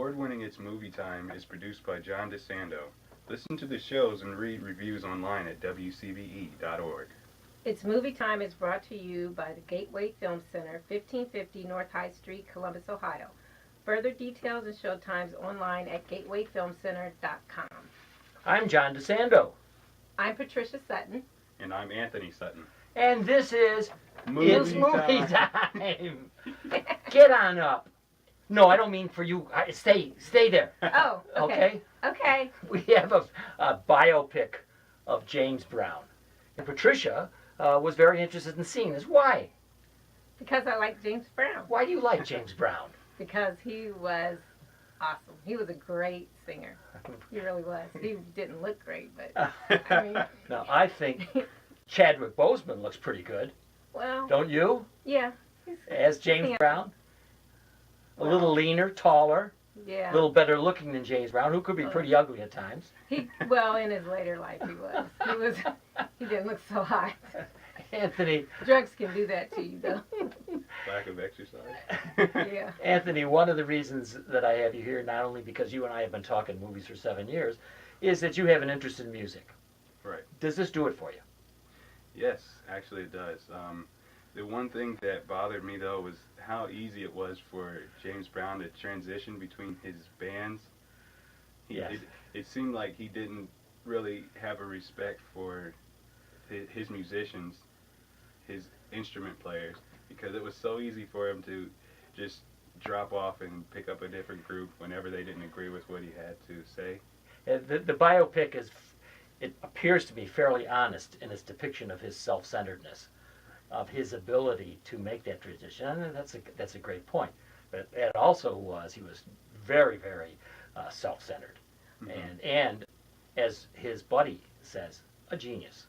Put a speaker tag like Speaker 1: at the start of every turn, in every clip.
Speaker 1: award-winning It's Movie Time is produced by John DeSando. Listen to the shows and read reviews online at WCBE.org.
Speaker 2: It's Movie Time is brought to you by the Gateway Film Center, 1550 North High Street, Columbus, Ohio. Further details and show times online at gatewayfilmcenter.com.
Speaker 3: I'm John DeSando.
Speaker 2: I'm Patricia Sutton.
Speaker 1: And I'm Anthony Sutton.
Speaker 3: And this is
Speaker 1: Movie
Speaker 3: Movie Time. Get on up. No, I don't mean for you. Stay there.
Speaker 2: Oh, okay. Okay.
Speaker 3: We have a biopic of James Brown. And Patricia was very interested in seeing this. Why?
Speaker 2: Because I like James Brown.
Speaker 3: Why do you like James Brown?
Speaker 2: Because he was awesome. He was a great singer. He really was. He didn't look great, but I mean.
Speaker 3: Now, I think Chadwick Boseman looks pretty good.
Speaker 2: Well.
Speaker 3: Don't you?
Speaker 2: Yeah.
Speaker 3: As James Brown? A little leaner, taller.
Speaker 2: Yeah.
Speaker 3: A little better looking than James Brown, who could be pretty ugly at times.
Speaker 2: Well, in his later life he was. He didn't look so hot.
Speaker 3: Anthony.
Speaker 2: Drugs can do that to you, though.
Speaker 1: Lack of exercise.
Speaker 2: Yeah.
Speaker 3: Anthony, one of the reasons that I have you here, not only because you and I have been talking movies for 7 years, is that you have an interest in music.
Speaker 1: Right.
Speaker 3: Does this do it for you?
Speaker 1: Yes, actually it does. The one thing that bothered me, though, was how easy it was for James Brown to transition between his bands.
Speaker 3: Yes.
Speaker 1: It seemed like he didn't really have a respect for his musicians, his instrument players, because it was so easy for him to just drop off and pick up a different group whenever they didn't agree with what he had to say.
Speaker 3: The biopic it appears to be fairly honest in its depiction of his self-centeredness, of his ability to make that transition. And that's a great point. But it also he was very, very self-centered.
Speaker 1: Mm-hmm.
Speaker 3: And as his buddy says, a genius.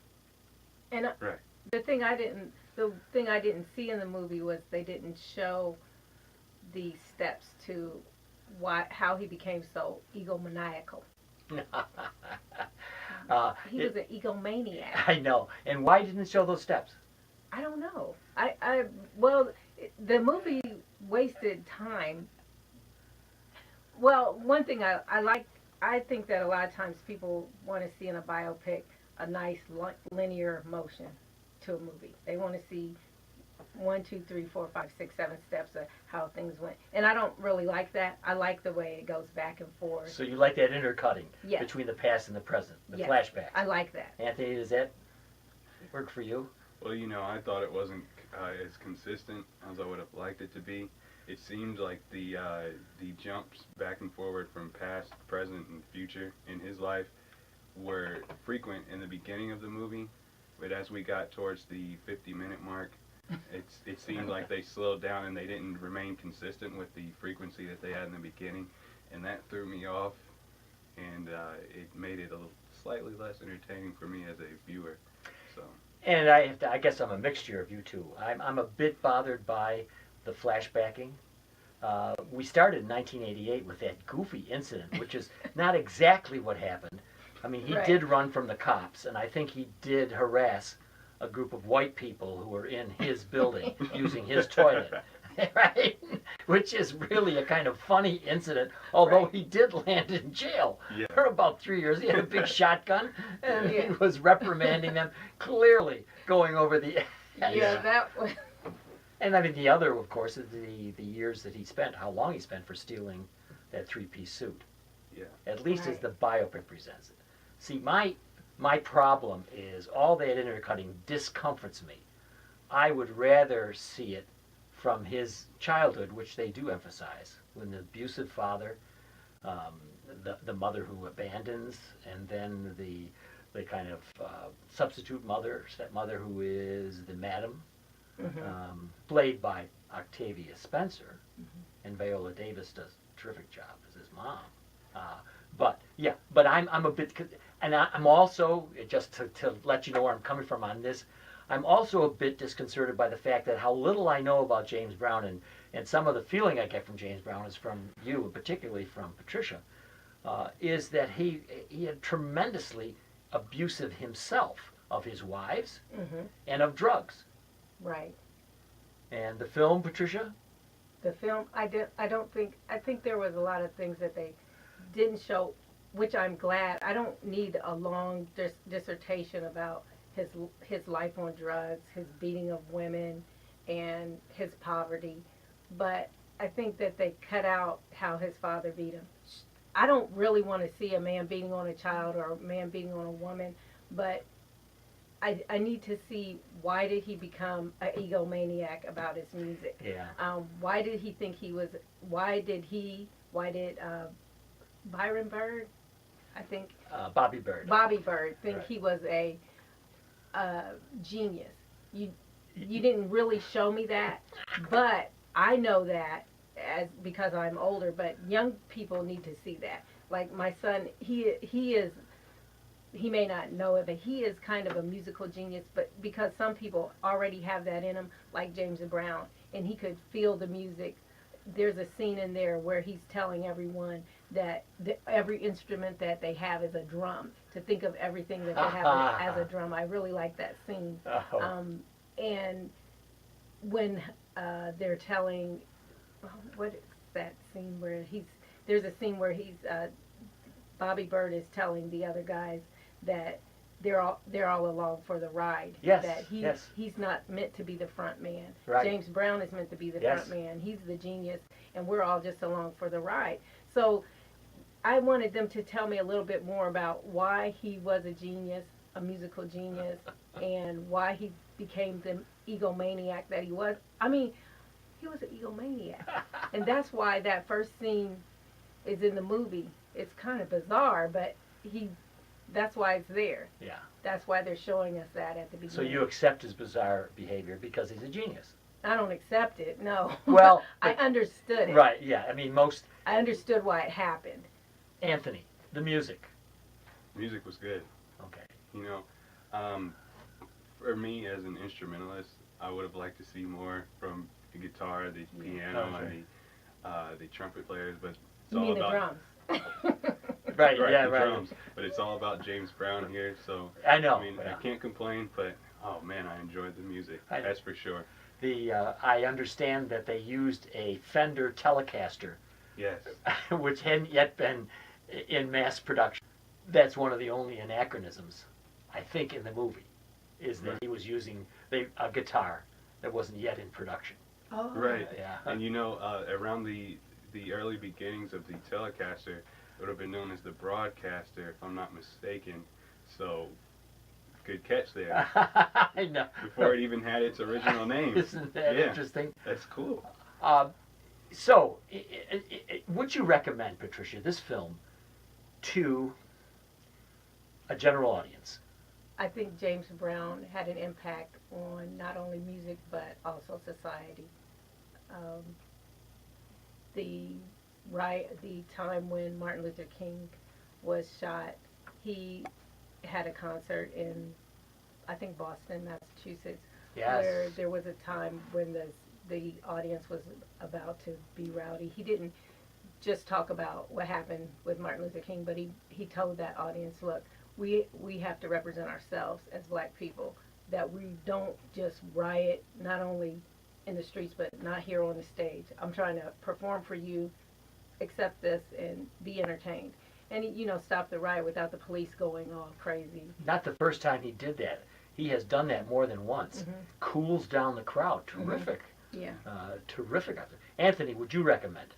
Speaker 2: And
Speaker 1: right.
Speaker 2: the thing I didn't see in the movie was they didn't show the steps to how he became so egomaniacal. He was an egomaniac.
Speaker 3: I know. And why didn't it show those steps?
Speaker 2: I don't know. Well, the movie wasted time. Well, one thing I think that a lot of times people want to see in a biopic a nice linear motion to a movie. They want to see 1, 2, 3, 4, 5, 6, 7 steps of how things went. And I don't really like that. I like the way it goes back and forth.
Speaker 3: So you like that intercutting
Speaker 2: Yes.
Speaker 3: between the past and the present, the
Speaker 2: Yes.
Speaker 3: flashbacks.
Speaker 2: I like that.
Speaker 3: Anthony, does that work for you?
Speaker 1: Well, I thought it wasn't as consistent as I would have liked it to be. It seemed like the jumps back and forward from past, present, and future in his life were frequent in the beginning of the movie, but as we got towards the 50-minute mark, it seemed like they slowed down and they didn't remain consistent with the frequency that they had in the beginning, and that threw me off, and it made it slightly less entertaining for me as a viewer. So.
Speaker 3: And I guess I'm a mixture of you two. I'm a bit bothered by the flashbacking. We started in 1988 with that goofy incident, which is not exactly what happened. I mean, he
Speaker 2: Right.
Speaker 3: did run from the cops, and I think he did harass a group of white people who were in his building using his toilet, right? Which is really a kind of funny incident, although
Speaker 2: Right.
Speaker 3: he did land in jail for about 3 years. He had a big shotgun, and he
Speaker 2: Yeah.
Speaker 3: was reprimanding them, clearly going over the edge.
Speaker 2: Yeah, that was.
Speaker 3: And I mean, the other, of course, is the years that he spent, how long he spent for stealing that three-piece suit.
Speaker 1: Yeah.
Speaker 3: At least as
Speaker 2: Right.
Speaker 3: the biopic presents it. See, my problem is all that intercutting discomforts me. I would rather see it from his childhood, which they do emphasize, with an abusive father, the mother who abandons, and then the kind of substitute mother, stepmother, who is the madam, played by Octavia Spencer, and Viola Davis does a terrific job as his mom. But I'm a bit, and I'm also, just to let you know where I'm coming from on this, I'm also a bit disconcerted by the fact that how little I know about James Brown, and some of the feeling I get from James Brown is from you, and particularly from Patricia, is that he had tremendously abusive himself of his wives and of drugs.
Speaker 2: Right.
Speaker 3: And the film, Patricia?
Speaker 2: the film, I think there was a lot of things that they didn't show, which I'm glad. I don't need a long dissertation about his life on drugs, his beating of women, and his poverty, but I think that they cut out how his father beat him. I don't really want to see a man beating on a child or a man beating on a woman, but I need to see, why did he become an egomaniac about his music?
Speaker 3: Yeah.
Speaker 2: Why did he think he was? Why did Byron Bird, I think,
Speaker 3: Bobby Bird.
Speaker 2: Bobby Bird, think
Speaker 3: Right.
Speaker 2: he was a genius? You didn't really show me that, but I know that because I'm older. But young people need to see that. Like my son, he may not know it, but he is kind of a musical genius, but because some people already have that in him, like James Brown, and he could feel the music. There's a scene in there where he's telling everyone that every instrument that they have is a drum, to think of everything that they have as a drum. I really like that scene.
Speaker 3: Oh.
Speaker 2: And when they're telling, what is that scene where there's a scene where Bobby Bird is telling the other guys that they're all along for the ride.
Speaker 3: Yes,
Speaker 2: That
Speaker 3: yes.
Speaker 2: he's not meant to be the front man.
Speaker 3: Right.
Speaker 2: James Brown is meant to be the
Speaker 3: Yes.
Speaker 2: front man. He's the genius, and we're all just along for the ride. So I wanted them to tell me a little bit more about why he was a genius, a musical genius, and why he became the egomaniac that he was. I mean, he was an egomaniac. And that's why that first scene is in the movie. It's kind of bizarre, but that's why it's there.
Speaker 3: Yeah.
Speaker 2: That's why they're showing us that at the beginning.
Speaker 3: So you accept his bizarre behavior because he's a genius.
Speaker 2: I don't accept it, no.
Speaker 3: Well,
Speaker 2: I understood it.
Speaker 3: Right, yeah. I mean,
Speaker 2: I understood why it happened.
Speaker 3: Anthony, the music.
Speaker 1: Music was good.
Speaker 3: Okay.
Speaker 1: You know, for me as an instrumentalist, I would have liked to see more from the guitar, the piano,
Speaker 3: Okay.
Speaker 1: and the trumpet players, but it's
Speaker 2: You
Speaker 1: all
Speaker 2: mean
Speaker 1: about
Speaker 2: the drums?
Speaker 3: Right,
Speaker 1: right,
Speaker 3: yeah,
Speaker 1: the
Speaker 3: right.
Speaker 1: drums. But it's all about James Brown here, so
Speaker 3: I know.
Speaker 1: I mean,
Speaker 3: yeah.
Speaker 1: I can't complain. But oh man, I enjoyed the music.
Speaker 3: I-
Speaker 1: That's for sure.
Speaker 3: I understand that they used a Fender Telecaster,
Speaker 1: Yes.
Speaker 3: which hadn't yet been in mass production. That's one of the only anachronisms, I think, in the movie, is that
Speaker 1: Right.
Speaker 3: he was using a guitar that wasn't yet in production.
Speaker 2: Oh.
Speaker 1: Right.
Speaker 3: Yeah.
Speaker 1: And you know, around the early beginnings of the Telecaster, it would have been known as the Broadcaster, if I'm not mistaken. So, good catch there.
Speaker 3: I know.
Speaker 1: Before it even had its original name.
Speaker 3: Isn't that
Speaker 1: Yeah.
Speaker 3: interesting?
Speaker 1: That's cool.
Speaker 3: So, would you recommend, Patricia, this film to a general audience?
Speaker 2: I think James Brown had an impact on not only music but also society. The time when Martin Luther King was shot, he had a concert in, I think, Boston, Massachusetts,
Speaker 3: Yes.
Speaker 2: where there was a time when the audience was about to be rowdy. He didn't just talk about what happened with Martin Luther King, but he told that audience, look, we have to represent ourselves as black people, that we don't just riot, not only in the streets, but not here on the stage. I'm trying to perform for you, accept this, and be entertained. And, stop the riot without the police going all crazy.
Speaker 3: Not the first time he did that. He has done that more than once.
Speaker 2: Mhm.
Speaker 3: Cools down the crowd. Terrific.
Speaker 2: Yeah.
Speaker 3: Terrific. Anthony, would you recommend?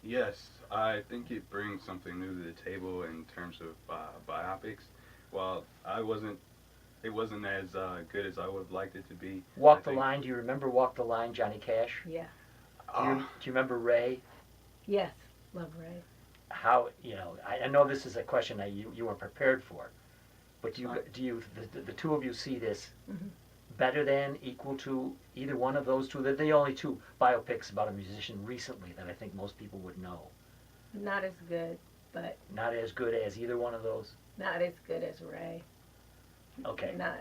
Speaker 1: Yes, I think it brings something new to the table in terms of biopics. While it wasn't as good as I would have liked it to be.
Speaker 3: Walk
Speaker 1: I
Speaker 3: the
Speaker 1: think-
Speaker 3: Line. Do you remember Walk the Line, Johnny Cash?
Speaker 2: Yeah.
Speaker 3: Do you remember Ray?
Speaker 2: Yes. Love Ray.
Speaker 3: How, I know this is a question that you weren't prepared for, but the two of you see this
Speaker 2: Mhm.
Speaker 3: better than, equal to either one of those two? They're the only two biopics about a musician recently that I think most people would know.
Speaker 2: Not as good, but
Speaker 3: Not as good as either one of those?
Speaker 2: not as good as Ray.
Speaker 3: Okay.
Speaker 2: Not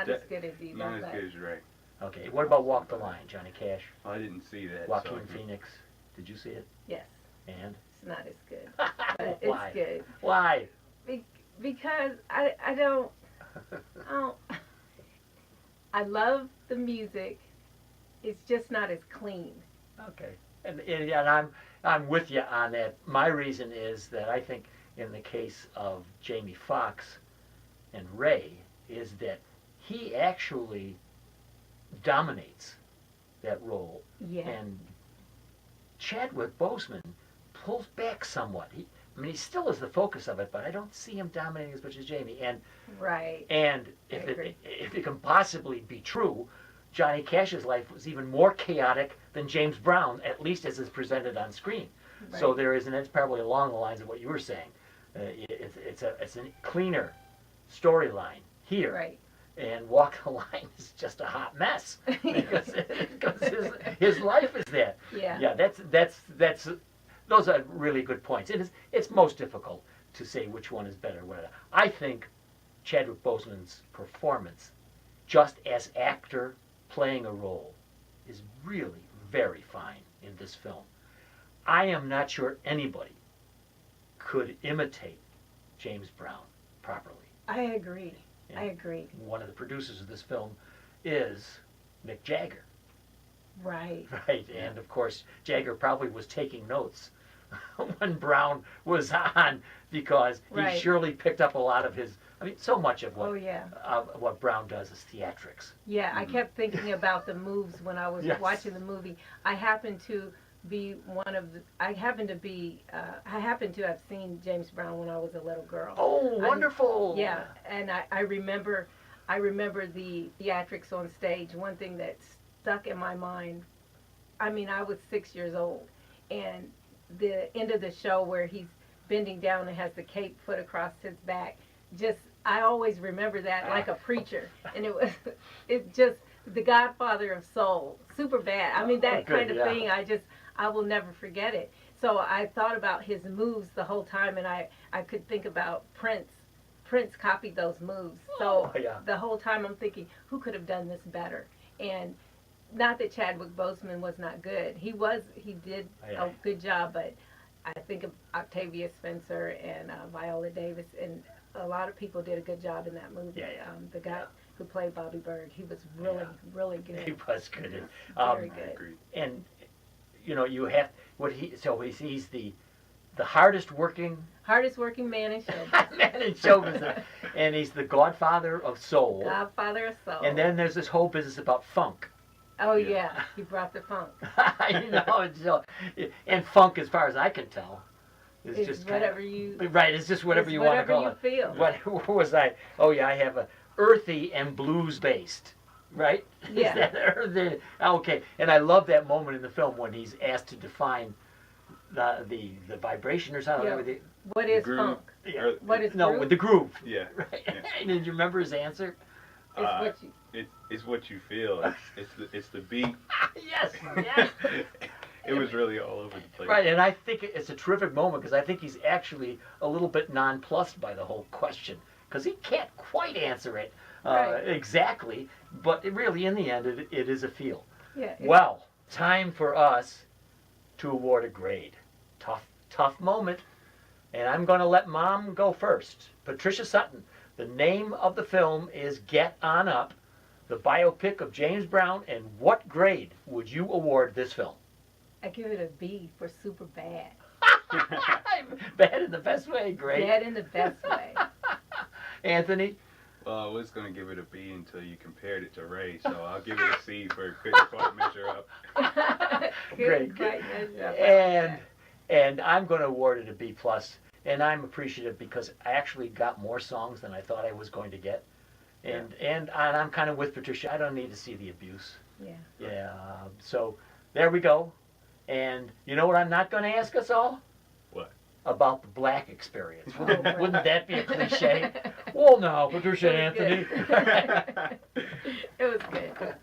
Speaker 2: as good as either.
Speaker 1: Not as
Speaker 2: but
Speaker 1: good as Ray.
Speaker 3: Okay. What about Walk the Line, Johnny Cash?
Speaker 1: I didn't see that. so
Speaker 3: Joaquin
Speaker 1: I can-
Speaker 3: Phoenix. Did you see it?
Speaker 2: Yes,
Speaker 3: And?
Speaker 2: it's not as good, but it's
Speaker 3: Why?
Speaker 2: good.
Speaker 3: Why?
Speaker 2: Because I don't. I love the music. It's just not as clean.
Speaker 3: Okay. And I'm with you on that. My reason is that I think in the case of Jamie Foxx and Ray is that he actually dominates that role,
Speaker 2: Yeah.
Speaker 3: and Chadwick Boseman pulls back somewhat. I mean, he still is the focus of it, but I don't see him dominating as much as Jamie.
Speaker 2: Right.
Speaker 3: And
Speaker 2: I agree.
Speaker 3: if it can possibly be true, Johnny Cash's life was even more chaotic than James Brown, at least as is presented on screen.
Speaker 2: Right.
Speaker 3: So there is, and it's probably along the lines of what you were saying. It's a cleaner storyline here.
Speaker 2: Right.
Speaker 3: And Walk the Line is just a hot mess because his life is that.
Speaker 2: Yeah.
Speaker 3: Yeah, that's those are really good points. It's most difficult to say which one is better. I think Chadwick Boseman's performance, just as actor playing a role, is really very fine in this film. I am not sure anybody could imitate James Brown properly.
Speaker 2: I agree.
Speaker 3: And
Speaker 2: I agree.
Speaker 3: one of the producers of this film is Mick Jagger,
Speaker 2: Right.
Speaker 3: right? And of course, Jagger probably was taking notes when Brown was on, because he
Speaker 2: Right.
Speaker 3: surely picked up a lot of so much of
Speaker 2: Oh yeah.
Speaker 3: what Brown does is theatrics.
Speaker 2: Yeah. I kept thinking about the moves when I was
Speaker 3: Yes.
Speaker 2: watching the movie. I happened to be I happened to have seen James Brown when I was a little girl.
Speaker 3: Oh, wonderful!
Speaker 2: Yeah, and I remember the theatrics on stage. One thing that stuck in my mind, I mean, I was 6 years old, and the end of the show where he's bending down and has the cape put across his back, I always remember that like a preacher, and it's just the Godfather of Soul, super bad. I mean, that
Speaker 3: Good,
Speaker 2: kind of
Speaker 3: yeah.
Speaker 2: thing, I will never forget it. So I thought about his moves the whole time, and I could think about Prince. Prince copied those moves. So
Speaker 3: Oh, yeah.
Speaker 2: the whole time I'm thinking, who could have done this better? And not that Chadwick Boseman was not good. He did
Speaker 3: Yeah.
Speaker 2: a good job, but I think of Octavia Spencer and Viola Davis, and a lot of people did a good job in that movie.
Speaker 3: Yeah, yeah.
Speaker 2: The guy who played Bobby Bird, he was really, really good.
Speaker 3: He was good.
Speaker 2: Very
Speaker 1: I
Speaker 2: good.
Speaker 1: agree.
Speaker 3: And you have he's the hardest working
Speaker 2: Hardest working man in show.
Speaker 3: man in show business, and he's the Godfather of soul.
Speaker 2: Godfather of Soul.
Speaker 3: And then there's this whole business about funk.
Speaker 2: Oh
Speaker 1: Yeah.
Speaker 2: yeah, he brought the funk.
Speaker 3: And funk, as far as I can tell, is
Speaker 2: It's
Speaker 3: just
Speaker 2: whatever you.
Speaker 3: right. It's just whatever
Speaker 2: it's
Speaker 3: you want to call
Speaker 2: whatever you feel.
Speaker 3: What was I? Oh yeah, I have a earthy and blues based. Right?
Speaker 2: Yeah.
Speaker 3: Is that earthy? Okay. And I love that moment in the film when he's asked to define the vibration or something.
Speaker 2: Yeah. What is
Speaker 1: Groove.
Speaker 2: funk?
Speaker 3: Yeah.
Speaker 2: What is
Speaker 3: No,
Speaker 2: groove?
Speaker 3: with the groove.
Speaker 1: Yeah.
Speaker 3: Right.
Speaker 1: Yeah.
Speaker 3: Did you remember his answer?
Speaker 2: It's what you.
Speaker 1: It's what you feel. It's the beat.
Speaker 3: Yes. Yes.
Speaker 1: It was really all over the place.
Speaker 3: Right, and I think it's a terrific moment because I think he's actually a little bit nonplussed by the whole question because he can't quite answer it
Speaker 2: Right.
Speaker 3: exactly, but really, in the end, it is a feel.
Speaker 2: Yeah.
Speaker 3: Well, time for us to award a grade. Tough moment, and I'm going to let Mom go first. Patricia Sutton, the name of the film is Get On Up, the biopic of James Brown, and what grade would you award this film?
Speaker 2: I give it a B for super bad.
Speaker 3: Bad in the best way, great.
Speaker 2: Bad in the best way.
Speaker 3: Anthony?
Speaker 1: Well, I was gonna give it a B until you compared it to Ray, so I'll give it a C for couldn't quite measure up.
Speaker 3: Great.
Speaker 2: Quite measure up. I like
Speaker 3: And I'm going to award it a B+, and I'm appreciative because I actually got more songs than I thought I was going to get. And I'm kind of with Patricia. I don't need to see the abuse.
Speaker 2: that.
Speaker 3: Yeah. So there we go. And you know what I'm not going to ask us all?
Speaker 1: What?
Speaker 3: About the black experience.
Speaker 2: Oh,
Speaker 3: Wouldn't that be a cliche? Well, no, Patricia and
Speaker 2: It was
Speaker 3: Anthony.
Speaker 2: good. It was good.